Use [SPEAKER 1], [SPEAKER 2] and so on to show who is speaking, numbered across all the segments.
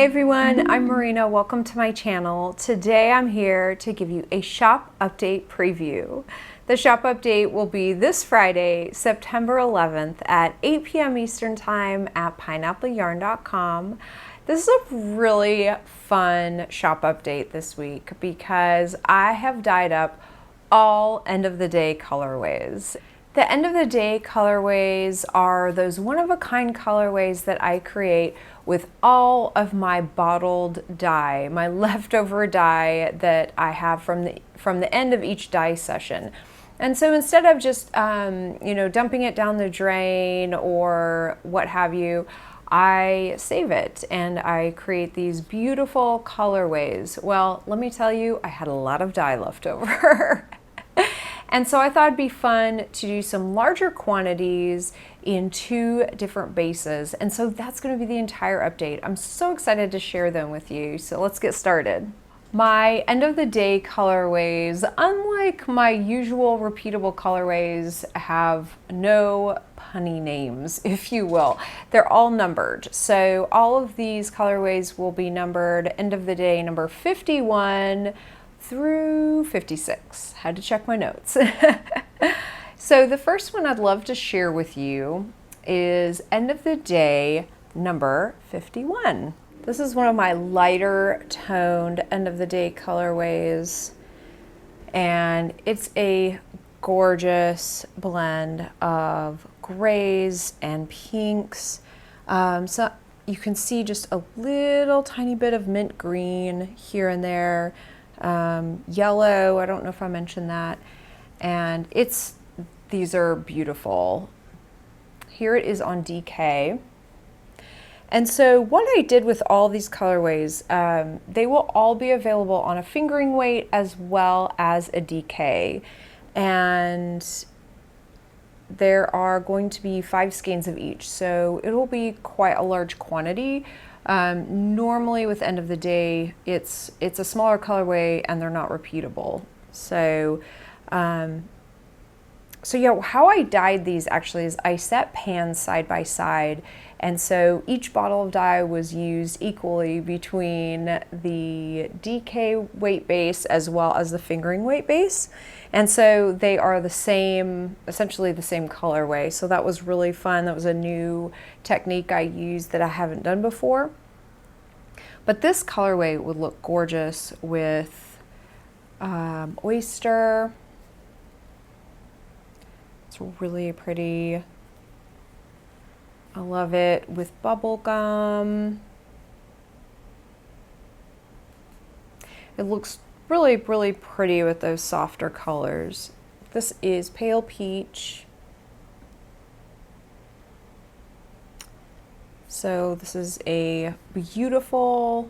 [SPEAKER 1] Hey everyone, I'm Marina. Welcome to my channel. Today I'm here to give you a shop update preview. The shop update will be this Friday, September 11th at 8 p.m. Eastern Time at pineappleyarn.com. This is a really fun shop update this week because I have dyed up all end of the day colorways. The end of the day colorways are those one-of-a-kind colorways that I create with all of my bottled dye, my leftover dye that I have from the end of each dye session. And so instead of just dumping it down the drain or what have you, I save it and I create these beautiful colorways. Well, let me tell you, I had a lot of dye left over. And so I thought it'd be fun to do some larger quantities in 2 different bases. And so that's going to be the entire update. I'm so excited to share them with you. So let's get started. My end of the day colorways, unlike my usual repeatable colorways, have no punny names, if you will. They're all numbered. So all of these colorways will be numbered end of the day number 51 through 56. Had to check my notes. So the first one I'd love to share with you is end of the day number 51. This is one of my lighter toned end of the day colorways, and it's a gorgeous blend of grays and pinks. So you can see just a little tiny bit of mint green here and there. Yellow, I don't know if I mentioned that, and these are beautiful. Here it is on DK. And so what I did with all these colorways, they will all be available on a fingering weight as well as a DK, and there are going to be 5 skeins of each, so it will be quite a large quantity. Normally with end of the day, it's a smaller colorway and they're not repeatable. So yeah, how I dyed these actually is I set pans side by side, and so each bottle of dye was used equally between the DK weight base as well as the fingering weight base. And so they are the same, essentially the same colorway. So that was really fun. That was a new technique I used that I haven't done before. But this colorway would look gorgeous with oyster. It's really pretty. I love it with bubble gum. It looks really, really pretty with those softer colors. This is pale peach. So this is a beautiful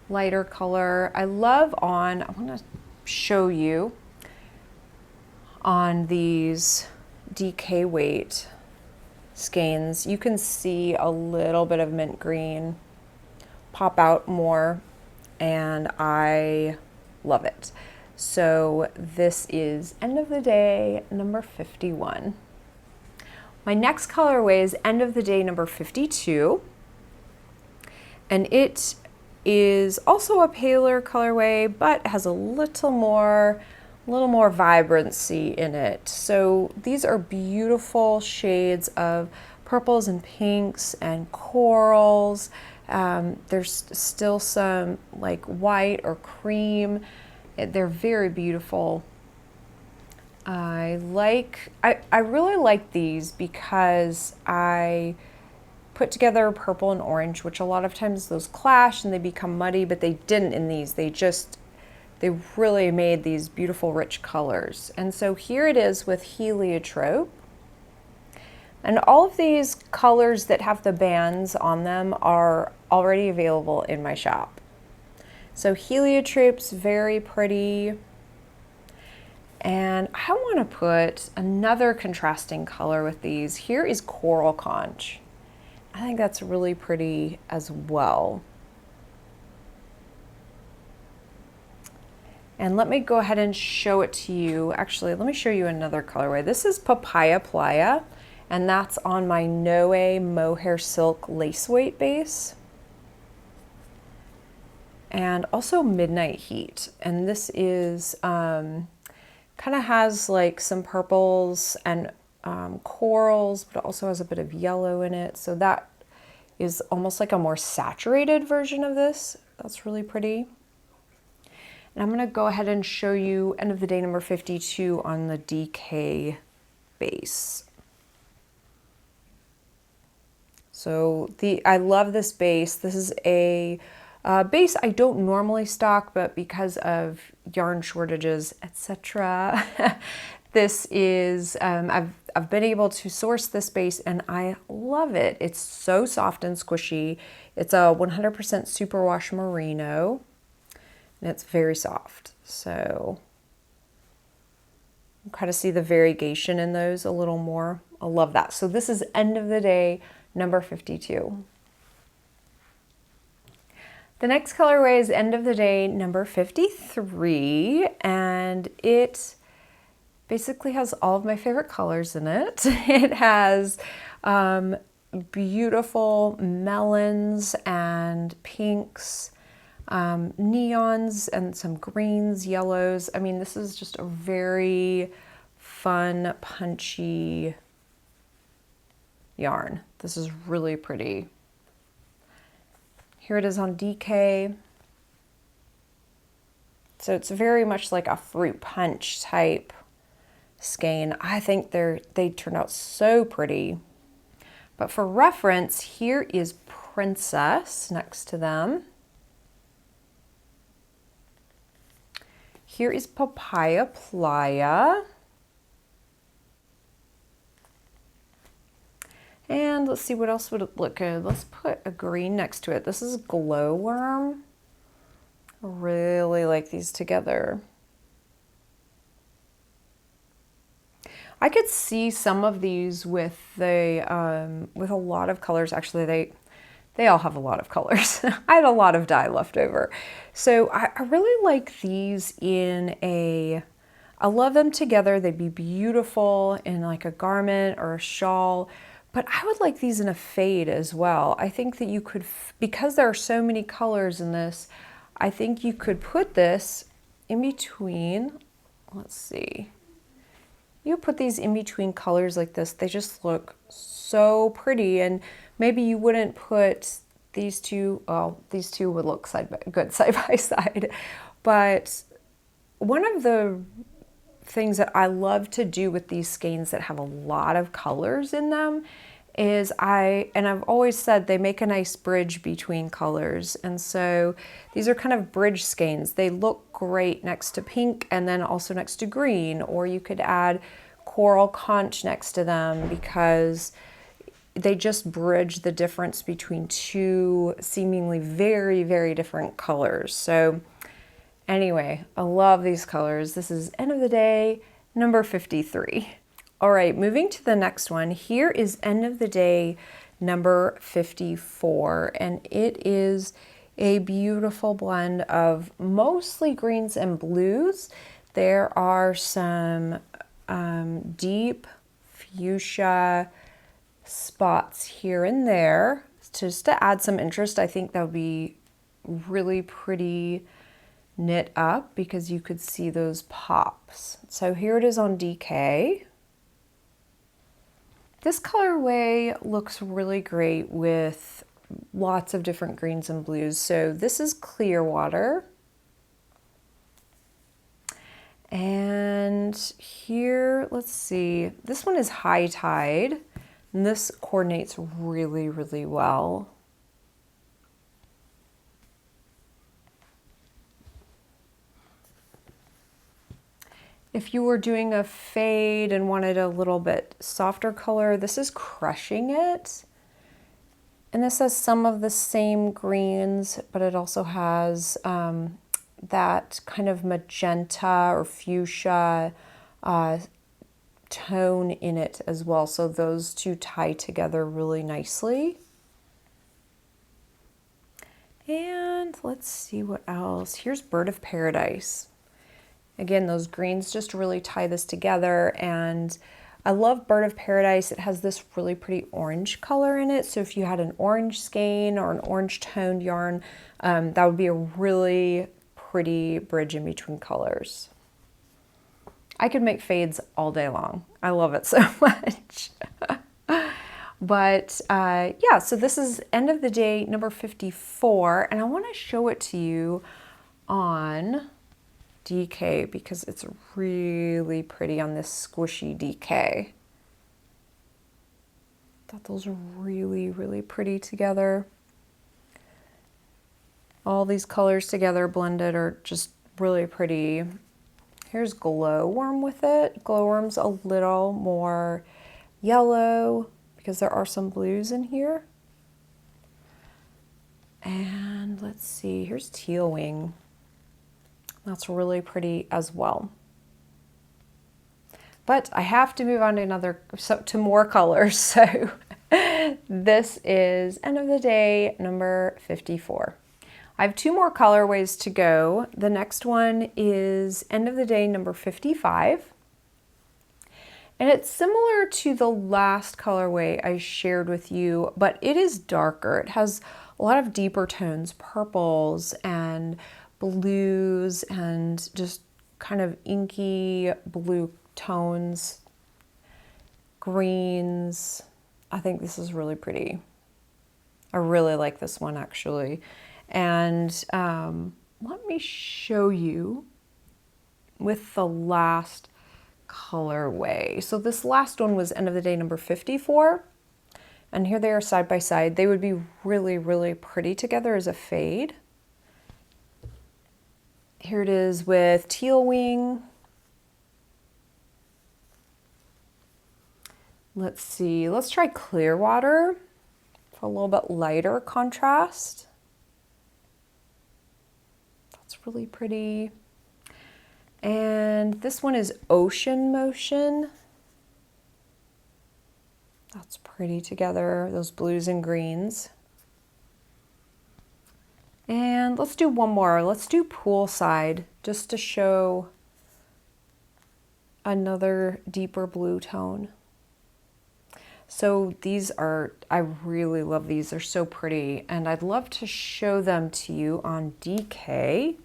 [SPEAKER 1] lighter color. I want to show you on these DK weight skeins, you can see a little bit of mint green pop out more, and I love it. So this is end of the day number 51. My next colorway is end of the day number 52, and it is also a paler colorway, but has a little more vibrancy in it. So these are beautiful shades of purples and pinks and corals. There's still some like white or cream. They're very beautiful. I really like these because I put together purple and orange, which a lot of times those clash and they become muddy, but they didn't in these. They really made these beautiful rich colors. And so here it is with heliotrope. And all of these colors that have the bands on them are already available in my shop. So heliotrope's very pretty. And I want to put another contrasting color with these. Here is coral conch. I think that's really pretty as well. And let me go ahead and show it to you. Actually, let me show you another colorway. This is Papaya Playa, and that's on my Noe Mohair Silk lace weight base. and also Midnight Heat. And this is kind of has like some purples and corals, but it also has a bit of yellow in it. So that is almost like a more saturated version of this. That's really pretty. And I'm going to go ahead and show you end of the day number 52 on the DK base. So I love this base. This is a base I don't normally stock, but because of yarn shortages, etc., this is, I've been able to source this base and I love it. It's so soft and squishy. It's a 100% superwash merino and it's very soft. So you kind of see the variegation in those a little more. I love that. So this is end of the day number 52. The next colorway is end of the day number 53, and it basically has all of my favorite colors in it. It has beautiful melons and pinks, neons and some greens, yellows. I mean, this is just a very fun, punchy yarn. This is really pretty. Here it is on DK. So it's very much like a fruit punch type skein. I think they turn out so pretty. But for reference, here is Princess next to them. Here is Papaya Playa. And let's see, what else would it look good? Let's put a green next to it. This is Glowworm. I really like these together. I could see some of these with a lot of colors. Actually, they all have a lot of colors. I had a lot of dye left over. So I really like these I love them together. They'd be beautiful in like a garment or a shawl. But I would like these in a fade as well. I think that you could, because there are so many colors in this, I think you could put this in between, let's see. You put these in between colors like this. They just look so pretty. And maybe you wouldn't put these two, well, these two would look good side by side. But one of the things that I love to do with these skeins that have a lot of colors in them is I've always said they make a nice bridge between colors. And so these are kind of bridge skeins. They look great next to pink and then also next to green, or you could add coral conch next to them because they just bridge the difference between two seemingly very, very different colors. So anyway, I love these colors. This is end of the day number 53. All right, moving to the next one. Here is end of the day number 54, and it is a beautiful blend of mostly greens and blues. There are some deep fuchsia spots here and there. Just to add some interest, I think that would be really pretty knit up because you could see those pops. So here it is on DK. This colorway looks really great with lots of different greens and blues. So this is Clearwater. And here, let's see, this one is High Tide. And this coordinates really, really well. If you were doing a fade and wanted a little bit softer color, this is Crushing It. And this has some of the same greens, but it also has that kind of magenta or fuchsia tone in it as well. So those two tie together really nicely. And let's see what else. Here's Bird of Paradise. Again, those greens just really tie this together, and I love Bird of Paradise. It has this really pretty orange color in it. So if you had an orange skein or an orange toned yarn, that would be a really pretty bridge in between colors. I could make fades all day long. I love it so much. But yeah, so this is end of the day number 54, and I want to show it to you on DK because it's really pretty on this squishy DK. Thought those are really, really pretty together. All these colors together blended are just really pretty. Here's Glowworm with it. Glowworm's a little more yellow because there are some blues in here. And let's see, here's Teal Wing. That's really pretty as well. But I have to move on to more colors. So this is end of the day number 54. I have 2 more colorways to go. The next one is end of the day number 55. And it's similar to the last colorway I shared with you, but it is darker. It has a lot of deeper tones, purples and blues and just kind of inky blue tones, greens. I think this is really pretty. I really like this one actually. And let me show you with the last colorway. So this last one was end of the day number 54. And here they are side by side. They would be really, really pretty together as a fade. Here it is with Teal Wing. Let's see, let's try Clearwater for a little bit lighter contrast. That's really pretty. And this one is Ocean Motion. That's pretty together, those blues and greens. And let's do one more. Let's do Poolside, just to show another deeper blue tone. So these are, I really love these. They're so pretty, and I'd love to show them to you on DK.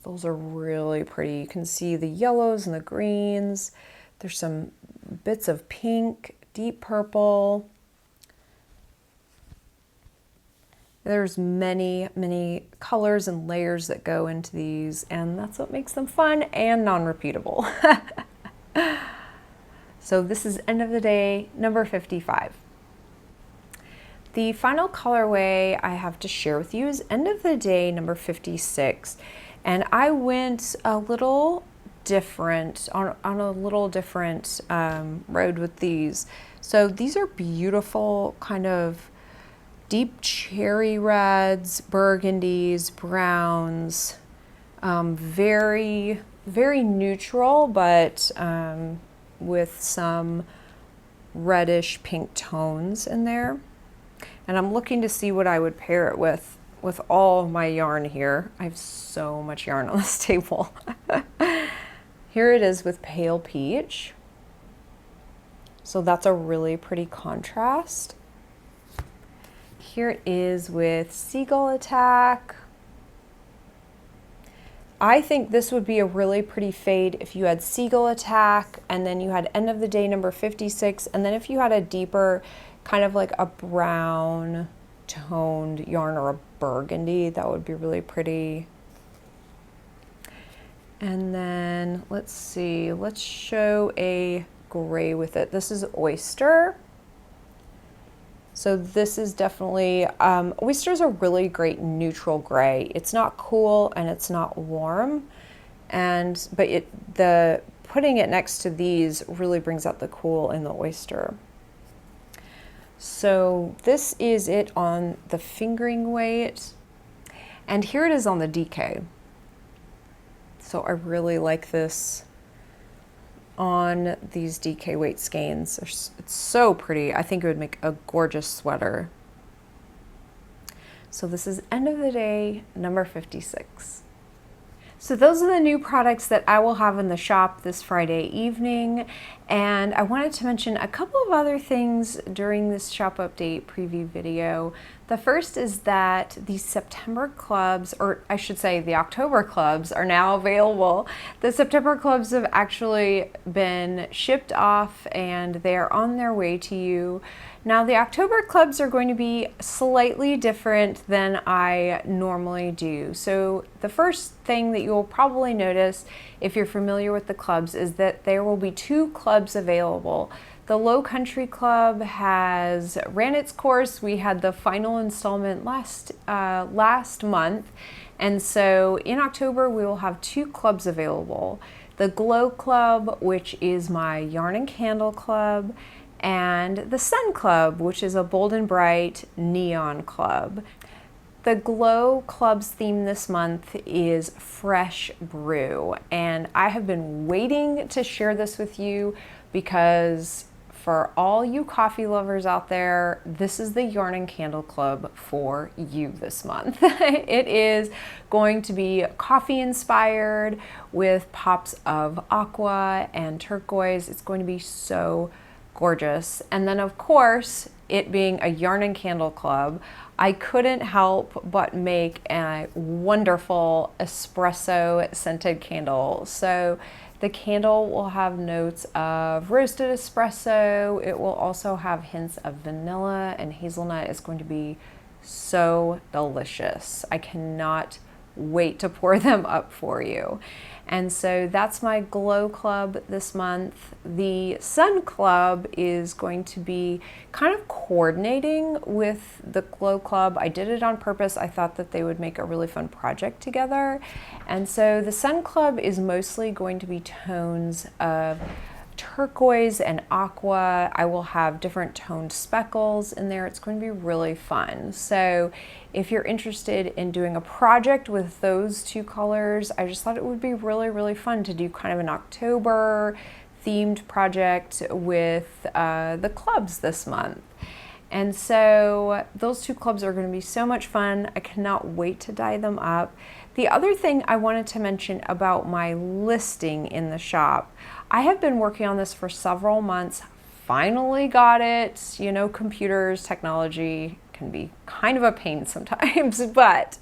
[SPEAKER 1] Those are really pretty. You can see the yellows and the greens. There's some bits of pink, deep purple. There's many, many colors and layers that go into these, and that's what makes them fun and non-repeatable. So this is end of the day number 55. The final colorway I have to share with you is end of the day number 56. And I went a little different, on a little different road with these. So these are beautiful kind of deep cherry reds, burgundies, browns, very, very neutral, but with some reddish pink tones in there. And I'm looking to see what I would pair it with all my yarn here. I have so much yarn on this table. Here it is with Pale Peach. So that's a really pretty contrast. Here it is with Seagull Attack. I think this would be a really pretty fade if you had Seagull Attack, and then you had end of the day number 56, and then if you had a deeper, kind of like a brown toned yarn or a burgundy, that would be really pretty. And then let's see, let's show a gray with it. This is Oyster. So this is definitely, Oyster's a really great neutral gray. It's not cool and it's not warm, but putting it next to these really brings out the cool in the Oyster. So this is it on the fingering weight, and here it is on the DK. So I really like this on these DK weight skeins. It's so pretty. I think it would make a gorgeous sweater. So this is end of the day number 56. So those are the new products that I will have in the shop this Friday evening. And I wanted to mention a couple of other things during this shop update preview video. The first is that the September clubs, or I should say the October clubs, are now available. The September clubs have actually been shipped off and they are on their way to you. Now the October clubs are going to be slightly different than I normally do. So the first thing that you'll probably notice if you're familiar with the clubs is that there will be 2 clubs available. The Low Country Club has ran its course. We had the final installment last month, and so in October we will have 2 clubs available. The Glow Club, which is my yarn and candle club, and the Sun Club, which is a bold and bright neon club. The Glow Club's theme this month is Fresh Brew, and I have been waiting to share this with you because for all you coffee lovers out there, this is the Yarn and Candle Club for you this month. It is going to be coffee inspired with pops of aqua and turquoise. It's going to be so gorgeous. And then of course, it being a Yarn and Candle Club, I couldn't help but make a wonderful espresso scented candle. So the candle will have notes of roasted espresso. It will also have hints of vanilla and hazelnut. It's going to be so delicious. I cannot wait to pour them up for you. And so that's my Glow Club this month. The Sun Club is going to be kind of coordinating with the Glow Club. I did it on purpose. I thought that they would make a really fun project together. And so the Sun Club is mostly going to be tones of turquoise and aqua. I will have different toned speckles in there. It's going to be really fun. So if you're interested in doing a project with those 2 colors, I just thought it would be really, really fun to do kind of an October themed project with the clubs this month. And so those 2 clubs are going to be so much fun. I cannot wait to dye them up. The other thing I wanted to mention about my listing in the shop, I have been working on this for several months, finally got it. You know, computers, technology can be kind of a pain sometimes, but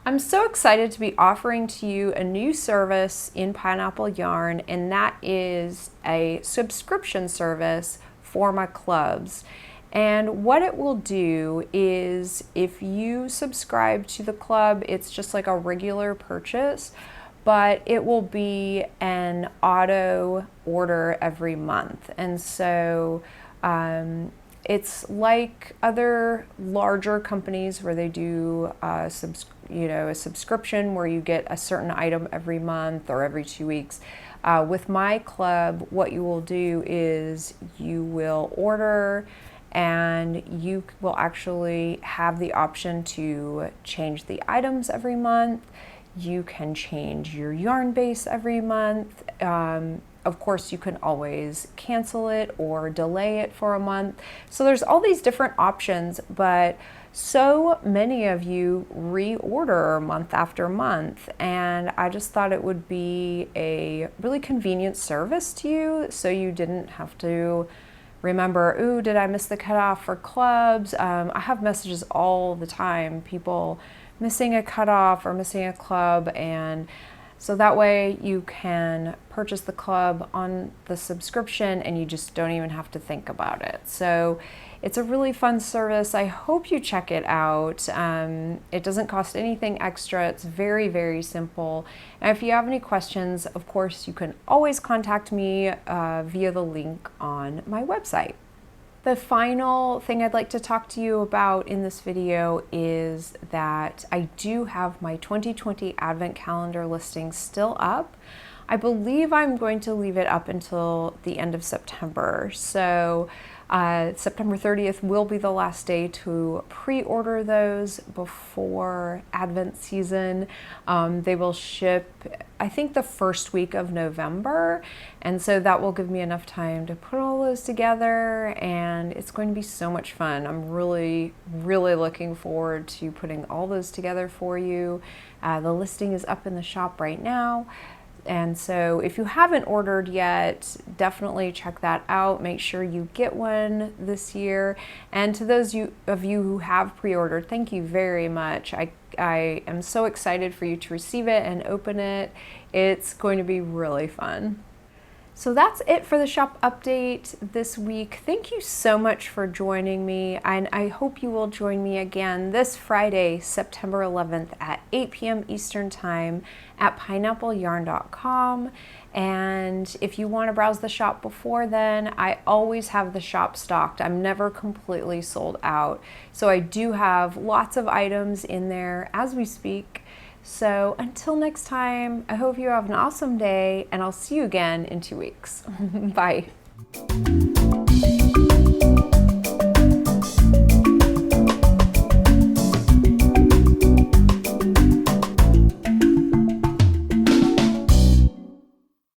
[SPEAKER 1] I'm so excited to be offering to you a new service in Pineapple Yarn, and that is a subscription service for my clubs. And what it will do is if you subscribe to the club, it's just like a regular purchase, but it will be an auto order every month. And so it's like other larger companies where they do a subscription where you get a certain item every month or every 2 weeks. With my club, what you will do is you will order and you will actually have the option to change the items every month. You can change your yarn base every month. Of course, you can always cancel it or delay it for a month. So there's all these different options, but so many of you reorder month after month, and I just thought it would be a really convenient service to you so you didn't have to remember, ooh, did I miss the cutoff for clubs? I have messages all the time, people missing a cutoff or missing a club, and so that way you can purchase the club on the subscription and you just don't even have to think about it. So it's a really fun service. I hope you check it out. It doesn't cost anything extra. It's very, very simple. And if you have any questions, of course, you can always contact me via the link on my website. The final thing I'd like to talk to you about in this video is that I do have my 2020 Advent Calendar listing still up. I believe I'm going to leave it up until the end of September. So September 30th will be the last day to pre-order those before Advent season. They will ship, I think, the first week of November, and so that will give me enough time to put all those together, and it's going to be so much fun. I'm really looking forward to putting all those together for you. The listing is up in the shop right now. And so if you haven't ordered yet, definitely check that out. Make sure you get one this year. And to those of you who have pre-ordered, thank you very much. I am so excited for you to receive it and open it. It's going to be really fun. So that's it for the shop update this week. Thank you so much for joining me, and I hope you will join me again this Friday, September 11th at 8 p.m. Eastern Time at pineappleyarn.com. And if you want to browse the shop before then, I always have the shop stocked. I'm never completely sold out. So I do have lots of items in there as we speak. So until next time, I hope you have an awesome day, and I'll see you again in 2 weeks. Bye.